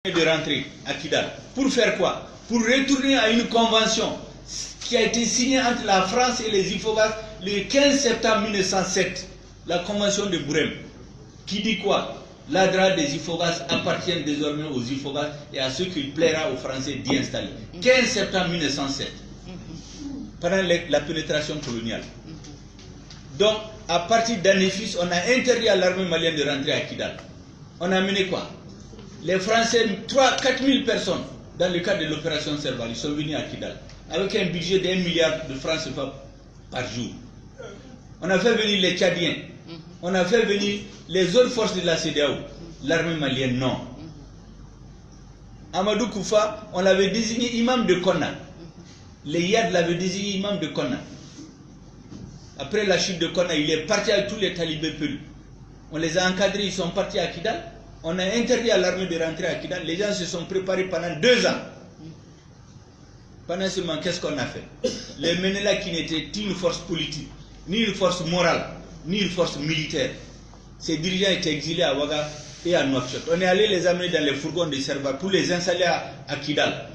de rentrer à Kidal. Pour faire quoi? Pour retourner à une convention qui a été signée entre la France et les Ifobas le 15 septembre 1907, la convention de Bourem, qui dit quoi? L'ADRA des Ifobas appartient désormais aux Ifobas et à ceux qu'il plaira aux Français d'y installer. 15 septembre 1907, pendant la pénétration coloniale. Donc, à partir d'Anefis, on a interdit à l'armée malienne de rentrer à Kidal. On a mené quoi? Les Français, 4 000 personnes, dans le cadre de l'opération Serval, ils sont venus à Kidal, avec un budget d'1 milliard de francs CFA par jour. On a fait venir les Tchadiens, on a fait venir les autres forces de la CEDEAO, l'armée malienne, non. Amadou Koufa, on l'avait désigné imam de Konna. Les Yad l'avaient désigné imam de Konna. Après la chute de Konna, il est parti avec tous les talibés pelus. On les a encadrés, ils sont partis à Kidal. On a interdit à l'armée de rentrer à Kidal. Les gens se sont préparés pendant 2 ans. Pendant ce moment, qu'est-ce qu'on a fait? Les Menela qui n'étaient ni une force politique, ni une force morale, ni une force militaire. Ces dirigeants étaient exilés à Ouaga et à Nouakchott. On est allé les amener dans les fourgons de Serval pour les installer à Kidal.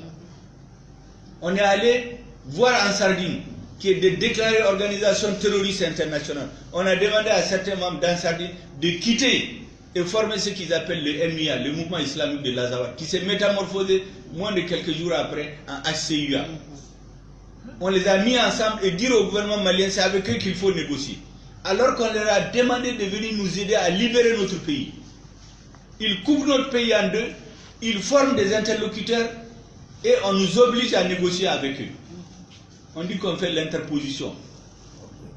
On est allé voir en Sardine, qui est de déclarée organisation terroriste internationale. On a demandé à certains membres d'Ansardine de quitter et former ce qu'ils appellent le MIA, le mouvement islamique de l'Azawad, qui s'est métamorphosé moins de quelques jours après en HCUA. On les a mis ensemble et dire au gouvernement malien, c'est avec eux qu'il faut négocier. Alors qu'on leur a demandé de venir nous aider à libérer notre pays. Ils coupent notre pays en deux, ils forment des interlocuteurs et on nous oblige à négocier avec eux. On dit qu'on fait l'interposition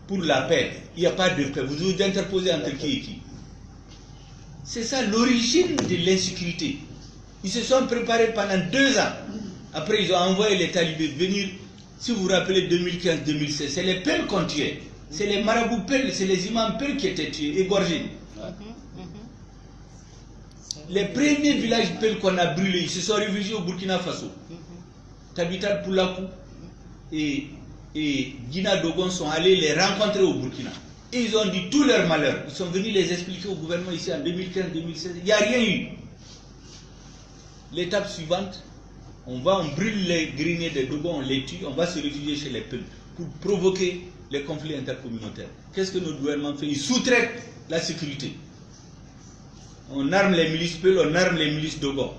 pour la paix. Il n'y a pas de paix. Vous vous interposez entre qui et qui? C'est ça l'origine de l'insécurité. Ils se sont préparés pendant 2 ans. Après, ils ont envoyé les talibés venir. Si vous vous rappelez 2015-2016, c'est les Pels qu'on tuait. C'est les marabouts Pels, c'est les imams Pels qui étaient tués, égorgés. Les premiers villages Pels qu'on a brûlés, ils se sont réfugiés au Burkina Faso. Tabital Poulakou et Guina Dogon sont allés les rencontrer au Burkina. Et ils ont dit tout leur malheur. Ils sont venus les expliquer au gouvernement ici en 2015-2016. Il n'y a rien eu. L'étape suivante, on brûle les greniers de Dogon, on les tue, on va se réfugier chez les peuples pour provoquer les conflits intercommunautaires. Qu'est-ce que notre gouvernement fait? Il sous-traite la sécurité. On arme les milices Peul, on arme les milices Dogon.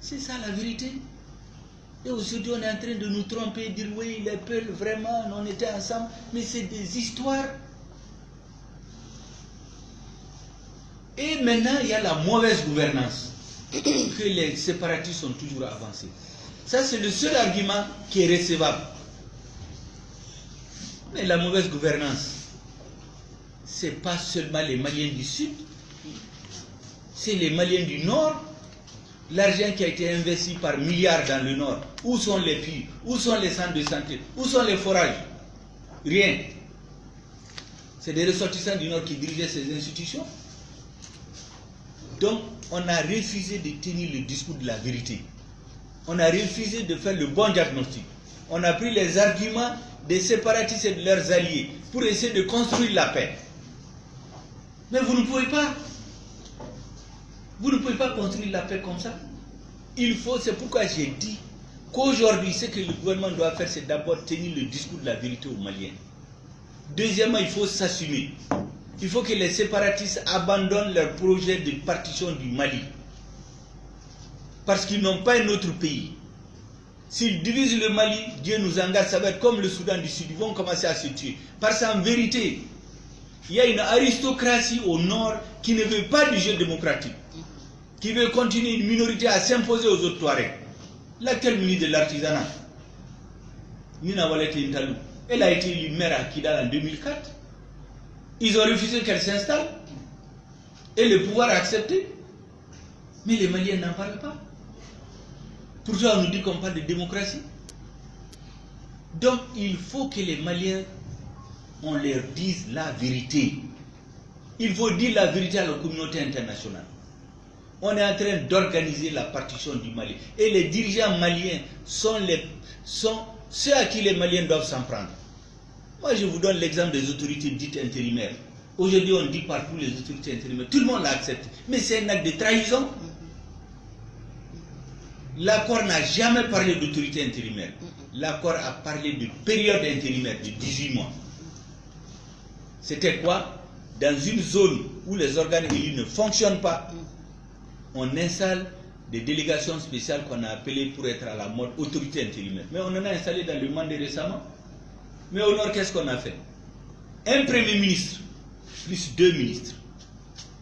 C'est ça la vérité. Et aujourd'hui, on est en train de nous tromper, dire oui, les Peuls, vraiment, on était ensemble, mais c'est des histoires. Et maintenant, il y a la mauvaise gouvernance, que les séparatistes sont toujours avancés. Ça, c'est le seul argument qui est recevable. Mais la mauvaise gouvernance, ce n'est pas seulement les Maliens du Sud, c'est les Maliens du Nord. L'argent qui a été investi par milliards dans le Nord, où sont les puits, où sont les centres de santé, où sont les forages? Rien. C'est des ressortissants du Nord qui dirigeaient ces institutions. Donc, on a refusé de tenir le discours de la vérité. On a refusé de faire le bon diagnostic. On a pris les arguments des séparatistes et de leurs alliés pour essayer de construire la paix. Mais vous ne pouvez pas. Vous ne pouvez pas construire la paix comme ça. Il faut, c'est pourquoi j'ai dit qu'aujourd'hui, ce que le gouvernement doit faire, c'est d'abord tenir le discours de la vérité aux Maliens. Deuxièmement, il faut s'assumer. Il faut que les séparatistes abandonnent leur projet de partition du Mali. Parce qu'ils n'ont pas un autre pays. S'ils divisent le Mali, Dieu nous engage, ça va être comme le Soudan du Sud. Ils vont commencer à se tuer. Parce qu'en vérité, il y a une aristocratie au nord qui ne veut pas du jeu démocratique, qui veut continuer une minorité à s'imposer aux autres Touaregs. L'actuelle ministre de l'Artisanat, Nina Walete Intalou, elle a été élue maire à Kidal en 2004. Ils ont refusé qu'elle s'installe et le pouvoir a accepté. Mais les Maliens n'en parlent pas. Pourquoi on nous dit qu'on parle de démocratie? Donc il faut que les Maliens, on leur dise la vérité. Il faut dire la vérité à la communauté internationale. On est en train d'organiser la partition du Mali. Et les dirigeants maliens sont ceux à qui les Maliens doivent s'en prendre. Moi, je vous donne l'exemple des autorités dites intérimaires. Aujourd'hui, on dit partout les autorités intérimaires. Tout le monde l'accepte. Mais c'est un acte de trahison. L'accord n'a jamais parlé d'autorité intérimaire. L'accord a parlé de période intérimaire de 18 mois. C'était quoi? Dans une zone où les organes élus ne fonctionnent pas, on installe des délégations spéciales qu'on a appelées pour être à la mode autorité intérimaire. Mais on en a installé dans le Mandé récemment. Mais au nord, qu'est-ce qu'on a fait? Un premier ministre, plus 2 ministres,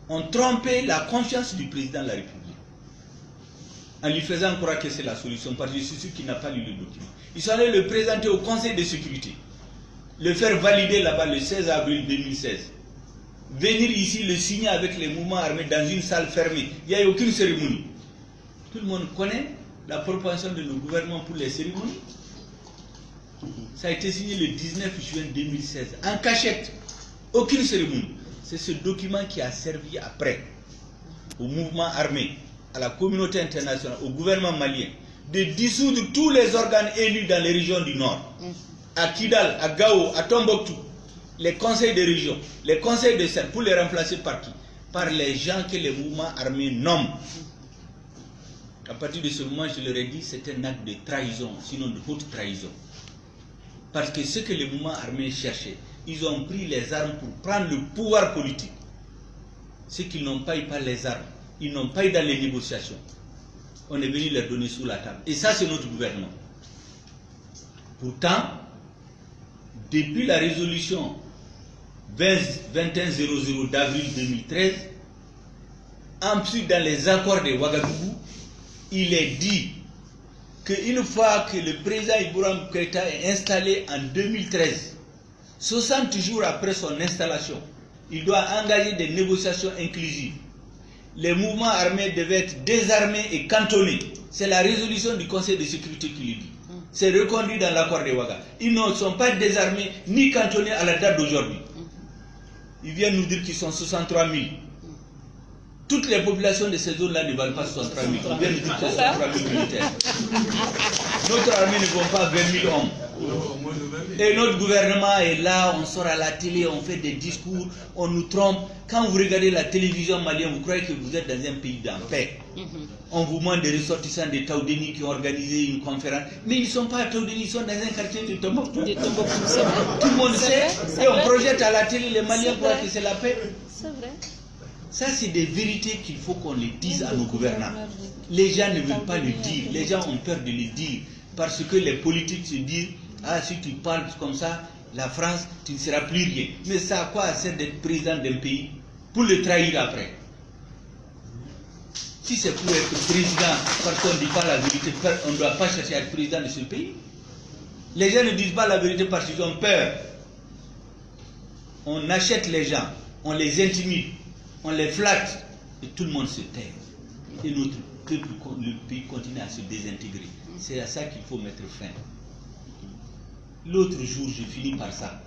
ont trompé la confiance du président de la République en lui faisant croire que c'est la solution, parce que je suis sûr qu'il n'a pas lu le document. Ils sont allés le présenter au Conseil de sécurité, le faire valider là-bas le 16 avril 2016. Venir ici le signer avec les mouvements armés dans une salle fermée. Il n'y a eu aucune cérémonie. Tout le monde connaît la propension de nos gouvernements pour les cérémonies. Ça a été signé le 19 juin 2016, en cachette. Aucune cérémonie. C'est ce document qui a servi après au mouvement armé, à la communauté internationale, au gouvernement malien, de dissoudre tous les organes élus dans les régions du Nord. À Kidal, à Gao, à Tombouctou, les conseils de région, les conseils de serre, pour les remplacer par qui? Par les gens que les mouvements armés nomment. À partir de ce moment, je leur ai dit, c'est un acte de trahison, sinon de haute trahison. Parce que ce que les mouvements armés cherchaient, ils ont pris les armes pour prendre le pouvoir politique. Ce qu'ils n'ont pas eu par les armes, ils n'ont pas eu dans les négociations. On est venu leur donner sous la table. Et ça, c'est notre gouvernement. Pourtant, depuis la résolution 2100 d'avril 2013, ensuite dans les accords de Ouagadougou, il est dit qu'une fois que le président Ibrahim Keïta est installé en 2013, 60 jours après son installation, il doit engager des négociations inclusives. Les mouvements armés devaient être désarmés et cantonnés. C'est la résolution du Conseil de sécurité qui le dit. C'est reconduit dans l'accord de Ouaga. Ils ne sont pas désarmés ni cantonnés à la date d'aujourd'hui. Ils viennent nous dire qu'ils sont 63 000. Toutes les populations de ces zones-là ne valent pas 63 000. On vient nous dire que 63 000 militaires. Notre armée ne vaut pas 20 000 hommes. Et notre gouvernement est là, on sort à la télé, on fait des discours, on nous trompe. Quand vous regardez la télévision malienne, vous croyez que vous êtes dans un pays en paix. On vous demande des ressortissants de Taoudéni qui ont organisé une conférence. Mais ils ne sont pas à Taoudéni, ils sont dans un quartier de Tombouctou. Tout le monde sait. Et on projette à la télé, les Maliens croient que c'est la paix. C'est vrai. Ça, c'est des vérités qu'il faut qu'on les dise à nos gouvernants. Les gens ne veulent pas le dire. Les gens ont peur de le dire. Parce que les politiques se disent, ah, si tu parles comme ça, la France, tu ne seras plus rien. Mais ça a quoi à faire d'être président d'un pays pour le trahir après? Si c'est pour être président, parce qu'on ne dit pas la vérité, on ne doit pas chercher à être président de ce pays. Les gens ne disent pas la vérité parce qu'ils ont peur. On achète les gens, on les intimide, on les flatte, et tout le monde se tait. Et notre peuple, le pays continue à se désintégrer. C'est à ça qu'il faut mettre fin. L'autre jour, je finis par ça,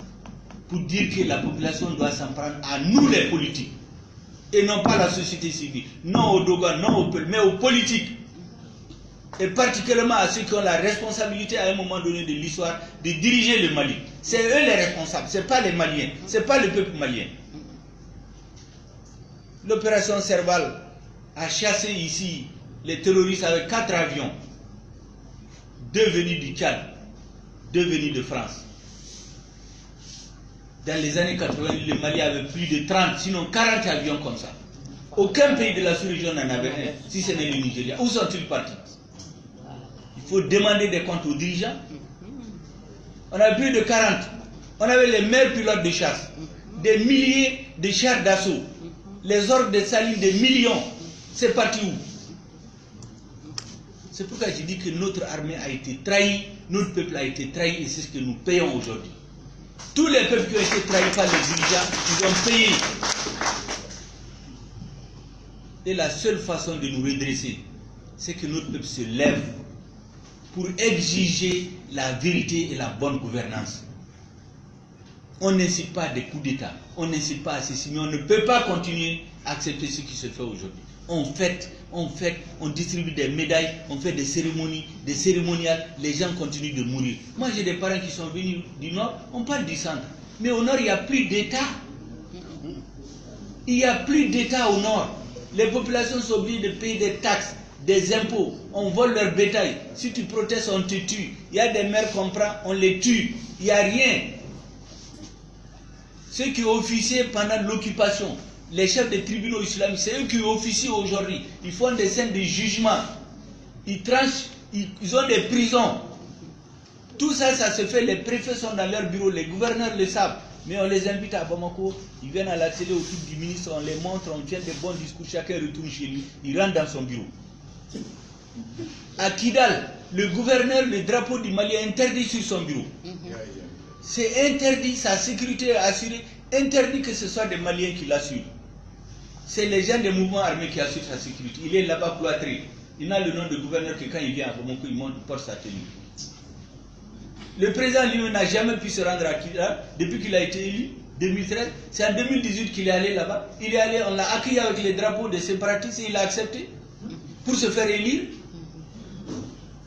pour dire que la population doit s'en prendre à nous les politiques, et non pas la société civile, non aux Dogon, non aux peuple, mais aux politiques, et particulièrement à ceux qui ont la responsabilité à un moment donné de l'histoire de diriger le Mali. C'est eux les responsables, ce n'est pas les Maliens, ce n'est pas le peuple malien. L'opération Serval a chassé ici les terroristes avec 4 avions, 2 venus du Tchad, 2 venus de France. Dans les années 80, le Mali avait plus de 30, sinon 40 avions comme ça. Aucun pays de la sous-région n'en avait un, si ce n'est le Nigeria. Où sont-ils partis? Il faut demander des comptes aux dirigeants. On avait plus de 40. On avait les meilleurs pilotes de chasse, des milliers de chars d'assaut, les ordres de saline des millions. C'est parti où? C'est pourquoi je dis que notre armée a été trahie, notre peuple a été trahi, et c'est ce que nous payons aujourd'hui. Tous les peuples qui ont été trahis par les dirigeants, ils ont payé. Et la seule façon de nous redresser, c'est que notre peuple se lève pour exiger la vérité et la bonne gouvernance. On n'incite pas à des coups d'État, on n'incite pas à ceci, mais on ne peut pas continuer à accepter ce qui se fait aujourd'hui. On fête, on distribue des médailles, on fait des cérémonies, des cérémoniales, les gens continuent de mourir. Moi j'ai des parents qui sont venus du Nord, on parle du centre, mais au Nord il n'y a plus d'État. Il n'y a plus d'État au Nord. Les populations sont obligées de payer des taxes des impôts, on vole leur bétail. Si tu protestes, on te tue. Il y a des mères qu'on prend, on les tue. Il n'y a rien. Ceux qui officiaient pendant l'occupation, les chefs des tribunaux islamiques, c'est eux qui officient aujourd'hui. Ils font des scènes de jugement. Ils tranchent, ils ont des prisons. Tout ça, ça se fait. Les préfets sont dans leur bureau, les gouverneurs le savent. Mais on les invite à Bamako, ils viennent à la télé autour du ministre, on les montre, on tient des bons discours, chacun retourne chez lui, il rentre dans son bureau. À Kidal, le gouverneur, le drapeau du Mali est interdit sur son bureau. C'est interdit, sa sécurité est assurée, interdit que ce soit des Maliens qui l'assurent. C'est les gens des mouvements armés qui assurent sa sécurité. Il est là-bas cloîtré. Il n'a le nom de gouverneur que quand il vient à Bamako, il monte, porte sa tenue. Le président lui n'a jamais pu se rendre à Kidal depuis qu'il a été élu, 2013. C'est en 2018 qu'il est allé là-bas. Il est allé, on l'a accueilli avec les drapeaux des séparatistes et il a accepté pour se faire élire.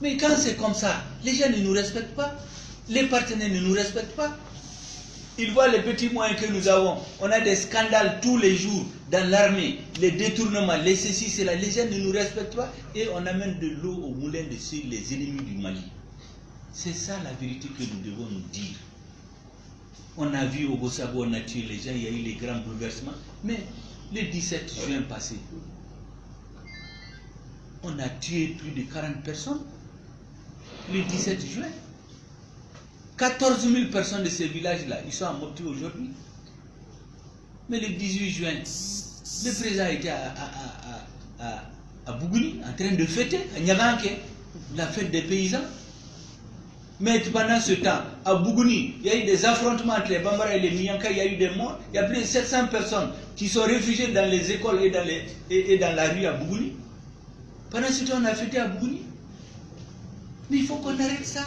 Mais quand c'est comme ça, les gens ne nous respectent pas. Les partenaires ne nous respectent pas. Ils voient les petits moyens que nous avons. On a des scandales tous les jours dans l'armée, les détournements, les ceci, cela. Les gens ne nous respectent pas et on amène de l'eau au moulin de ceux, les ennemis du Mali. C'est ça la vérité que nous devons nous dire. On a vu au Bossabo, on a tué les gens, il y a eu les grands bouleversements. Mais le 17 juin passé, on a tué plus de 40 personnes. Le 17 juin. 14 000 personnes de ces villages-là, ils sont à Mopti aujourd'hui. Mais le 18 juin, le président était à Bougouni, en train de fêter, à Nyaganke, la fête des paysans. Mais pendant ce temps, à Bougouni, il y a eu des affrontements entre les Bambara et les Miyanka, il y a eu des morts. Il y a plus de 700 personnes qui sont réfugiées dans les écoles et dans la rue à Bougouni. Pendant ce temps, on a fêté à Bougouni. Mais il faut qu'on arrête ça.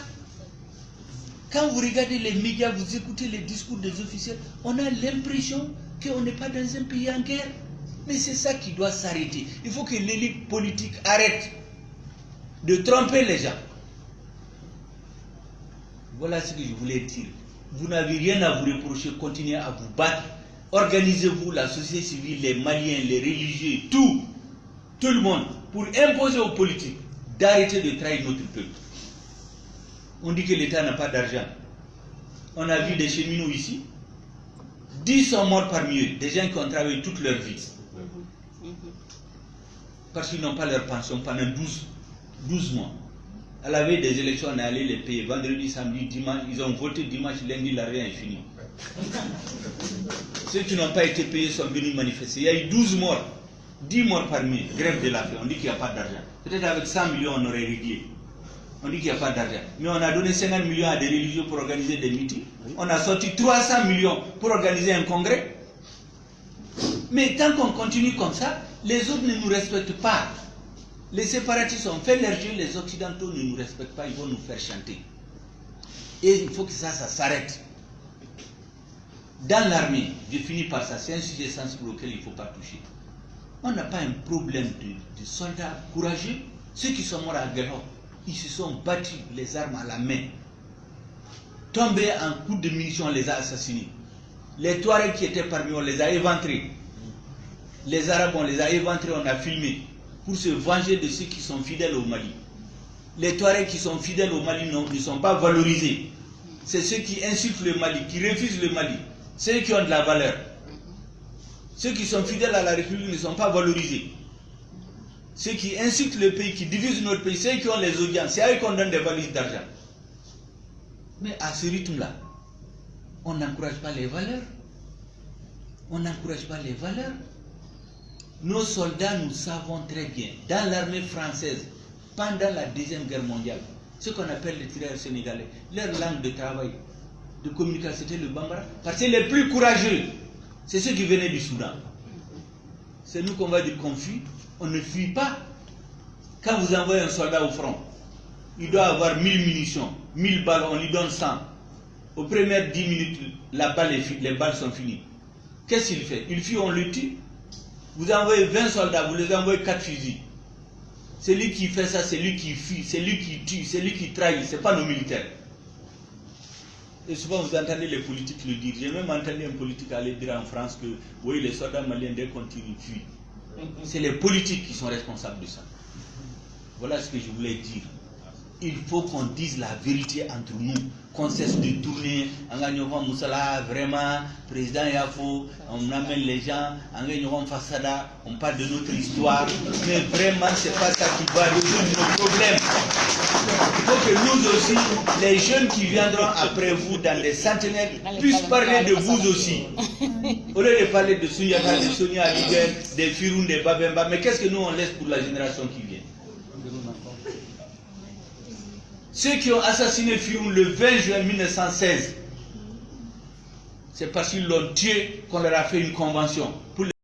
Quand vous regardez les médias, vous écoutez les discours des officiels, on a l'impression qu'on n'est pas dans un pays en guerre. Mais c'est ça qui doit s'arrêter. Il faut que l'élite politique arrête de tromper les gens. Voilà ce que je voulais dire. Vous n'avez rien à vous reprocher, continuez à vous battre. Organisez-vous, la société civile, les Maliens, les religieux, tout le monde, pour imposer aux politiques d'arrêter de trahir notre peuple. On dit que l'État n'a pas d'argent. On a vu des cheminots ici. 10 sont morts parmi eux, des gens qui ont travaillé toute leur vie. Parce qu'ils n'ont pas leur pension pendant 12 mois. À la veille des élections, on est allé les payer. Vendredi, samedi, dimanche, ils ont voté dimanche, lundi, l'argent est fini. Ceux qui n'ont pas été payés sont venus manifester. Il y a eu 12 morts, 10 morts parmi eux, grève de la faim. On dit qu'il n'y a pas d'argent. Peut-être avec 100 millions, on aurait réglé. On dit qu'il n'y a pas d'argent. Mais on a donné 50 millions à des religieux pour organiser des meetings. On a sorti 300 millions pour organiser un congrès. Mais tant qu'on continue comme ça, les autres ne nous respectent pas. Les séparatistes ont fait leur jeu, les occidentaux ne nous respectent pas, ils vont nous faire chanter. Et il faut que ça s'arrête. Dans l'armée, je finis par ça, c'est un sujet sensible auquel il ne faut pas toucher. On n'a pas un problème de soldats courageux. Ceux qui sont morts à Guéro, ils se sont battus les armes à la main. Tombés en coup de munitions, on les a assassinés. Les Touaregs qui étaient parmi eux, on les a éventrés. Les Arabes, on les a éventrés, on a filmé. Pour se venger de ceux qui sont fidèles au Mali. Les Touaregs qui sont fidèles au Mali ne sont pas valorisés. C'est ceux qui insultent le Mali, qui refusent le Mali. Ceux qui ont de la valeur. Ceux qui sont fidèles à la République ne sont pas valorisés. Ceux qui insultent le pays, qui divisent notre pays, ceux qui ont les audiences, c'est à eux qu'on donne des valises d'argent. Mais à ce rythme-là, on n'encourage pas les valeurs. On n'encourage pas les valeurs. Nos soldats, nous savons très bien, dans l'armée française, pendant la Deuxième Guerre mondiale, ce qu'on appelle les tirailleurs sénégalais, leur langue de travail, de communication, c'était le Bambara. Parce que les plus courageux, c'est ceux qui venaient du Soudan. C'est nous qu'on va dire qu'on fuit. On ne fuit pas. Quand vous envoyez un soldat au front, il doit avoir 1000 munitions, 1000 balles, on lui donne 100. Aux premières 10 minutes, les balles sont finies. Qu'est-ce qu'il fait? Il fuit, on le tue. Vous envoyez 20 soldats, vous les envoyez 4 fusils. C'est lui qui fait ça, c'est lui qui fuit, c'est lui qui tue, c'est lui qui trahit, ce n'est pas nos militaires. Et souvent vous entendez les politiques le dire. J'ai même entendu un politique aller dire en France que oui, les soldats maliens, dès qu'on tire, ils fuient. C'est les politiques qui sont responsables de ça. Voilà ce que je voulais dire. Il faut qu'on dise la vérité entre nous, qu'on cesse de tourner. Moussala, vraiment, président Yafo, on amène les gens, on parle de notre histoire, mais vraiment, c'est pas ça qui va résoudre nos problèmes. Il faut que nous aussi, les jeunes qui viendront après vous dans des centenaires, puissent parler de vous aussi. Au lieu de parler de Sunyata, de Sonia Aliger, des Firoun, des Babemba, mais qu'est-ce que nous on laisse pour la génération qui vient? Ceux qui ont assassiné Firoun le 20 juin 1916, c'est parce qu'ils l'ont tué qu'on leur a fait une convention.